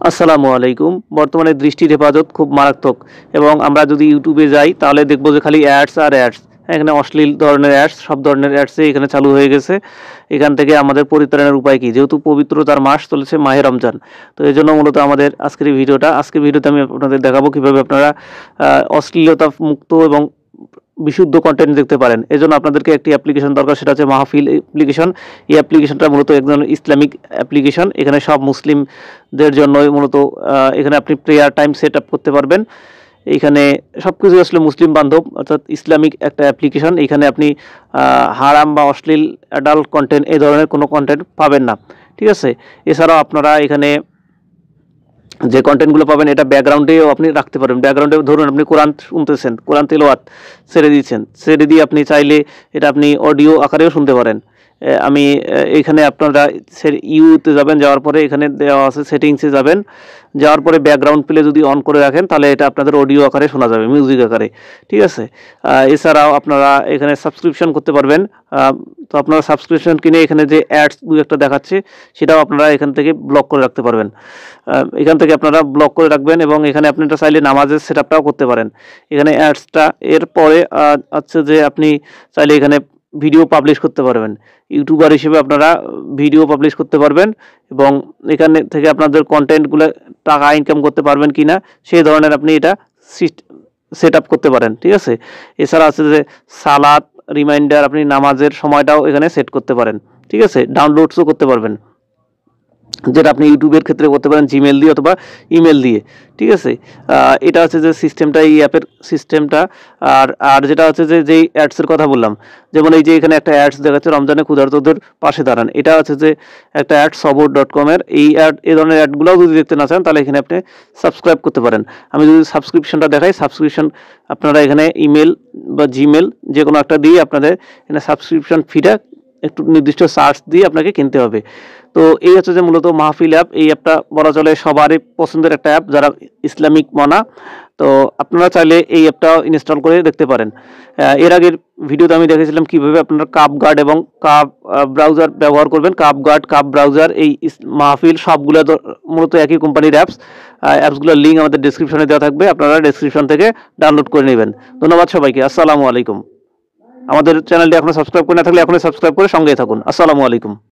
আসসালামু আলাইকুম। বর্তমানে দৃষ্টির হেফাজত খুব মারাত্মক এবং আমরা যদি ইউটিউবে যাই তাহলে দেখব যে খালি অ্যাডস আর অ্যাডস। এখানে অশ্লীল ধরনের অ্যাডস, সব ধরনের অ্যাডসই এখানে চালু হয়ে গেছে। এখান থেকে আমাদের পরিত্রাণের উপায় কী? যেহেতু পবিত্রতার মাস চলেছে মাহে রমজান, তো এজন্য মূলত আমাদের আজকের ভিডিওতে আমি আপনাদের দেখাবো কীভাবে আপনারা অশ্লীলতা মুক্ত এবং বিশুদ্ধ কন্টেন্ট দেখতে পারেন। এজন্য আপনাদেরকে একটি অ্যাপ্লিকেশন দরকার, সেটা হচ্ছে মাহফিল অ্যাপ্লিকেশন। এই অ্যাপ্লিকেশনটা মূলত একজন ইসলামিক অ্যাপ্লিকেশন। এখানে সব মুসলিমদের জন্যই মূলত এখানে আপনি প্রেয়ার টাইম সেট আপ করতে পারবেন। এইখানে সব কিছু আসলে মুসলিম বান্ধব, অর্থাৎ ইসলামিক একটা অ্যাপ্লিকেশন। এখানে আপনি হারাম বা অশ্লীল অ্যাডাল্ট কন্টেন্ট এই ধরনের কোনো কন্টেন্ট পাবেন না, ঠিক আছে। এছাড়াও আপনারা এখানে যে কন্টেন্টগুলো পাবেন এটা ব্যাকগ্রাউন্ডেও আপনি রাখতে পারবেন। ব্যাকগ্রাউন্ডে ধরুন আপনি কোরআন শুনতেছেন, কোরআন তেলাওয়াত ছেড়ে দিয়ে আপনি চাইলে এটা আপনি অডিও আকারেও শুনতে পারেন। আমি এখানে আপনারা ইউতে যাবেন, যাওয়ার পরে এখানে দেওয়া আছে সেটিংসে যাবেন, যাওয়ার পরে ব্যাকগ্রাউন্ড প্লে যদি অন করে রাখেন তাহলে এটা আপনাদের অডিও আকারে শোনা যাবে, মিউজিক আকারে, ঠিক আছে। এছাড়াও আপনারা এখানে সাবস্ক্রিপশন করতে পারবেন। তো আপনারা সাবস্ক্রিপশন কিনে এখানে যে অ্যাডস দু একটা দেখাচ্ছে সেটাও আপনারা এখান থেকে ব্লক করে রাখতে পারবেন। এখান থেকে আপনারা ব্লক করে রাখবেন এবং এখানে আপনারা চাইলে নামাজের সেট আপটাও করতে পারেন এখানে অ্যাডসটা। এরপরে হচ্ছে যে আপনি চাইলে এখানে ভিডিও পাবলিশ করতে পারবেন। ইউটিউবার হিসেবে আপনারা ভিডিও পাবলিশ করতে পারবেন এবং এখানে থেকে আপনাদের কন্টেন্টগুলো টাকা ইনকাম করতে পারবেন কি না সেই ধরনের আপনি এটা সেট আপ করতে পারেন, ঠিক আছে। এছাড়া আছে যে সালাত রিমাইন্ডার, আপনি নামাজের সময়টাও এখানে সেট করতে পারেন, ঠিক আছে। ডাউনলোডসও করতে পারবেন, যেটা আপনি ইউটিউবের ক্ষেত্রে করতে পারেন জিমেল দিয়ে অথবা ইমেল দিয়ে, ঠিক আছে। এটা হচ্ছে যে সিস্টেমটা, এই অ্যাপের সিস্টেমটা। আর যেটা হচ্ছে যে যেই অ্যাডসের কথা বললাম, যেমন এই যে এখানে একটা অ্যাডস দেখাচ্ছে রমজানে ক্ষুধার্তদের পাশে দাঁড়ান, এটা হচ্ছে যে একটা অ্যাড সবর.com-এর। এই ধরনের অ্যাডগুলোও যদি দেখতে না চান তাহলে এখানে আপনি সাবস্ক্রাইব করতে পারেন। আমি যদি সাবস্ক্রিপশনটা দেখাই, সাবস্ক্রিপশন আপনারা এখানে ইমেল বা জিমেল যে কোনো একটা দিয়ে আপনাদের এখানে সাবস্ক্রিপশন ফিটা একটু নির্দিষ্ট চার্জ দিয়ে আপনাকে কিনতে হবে। তো এই হচ্ছে যে মূলত মাহফিল অ্যাপ। এই অ্যাপটা বলা চলে সবারই পছন্দের একটা অ্যাপ যারা ইসলামিক মনা। তো আপনারা চাইলে এই অ্যাপটাও ইনস্টল করে দেখতে পারেন। এর আগের ভিডিওতে আমি দেখেছিলাম কীভাবে আপনারা কাপ গার্ড এবং কাপ ব্রাউজার ব্যবহার করবেন। কাপ ব্রাউজার এই মাহফিল সবগুলো মূলত একই কোম্পানির অ্যাপসগুলোর লিঙ্ক আমাদের ডেসক্রিপশনে দেওয়া থাকবে, আপনারা ডেসক্রিপশন থেকে ডাউনলোড করে নেবেন। ধন্যবাদ সবাইকে। আসসালামু আলাইকুম। আমাদের চ্যানেলটি এখনো সাবস্ক্রাইব করে না থাকলে এখনই সাবস্ক্রাইব করে সঙ্গেই থাকুন। আসসালামু আলাইকুম।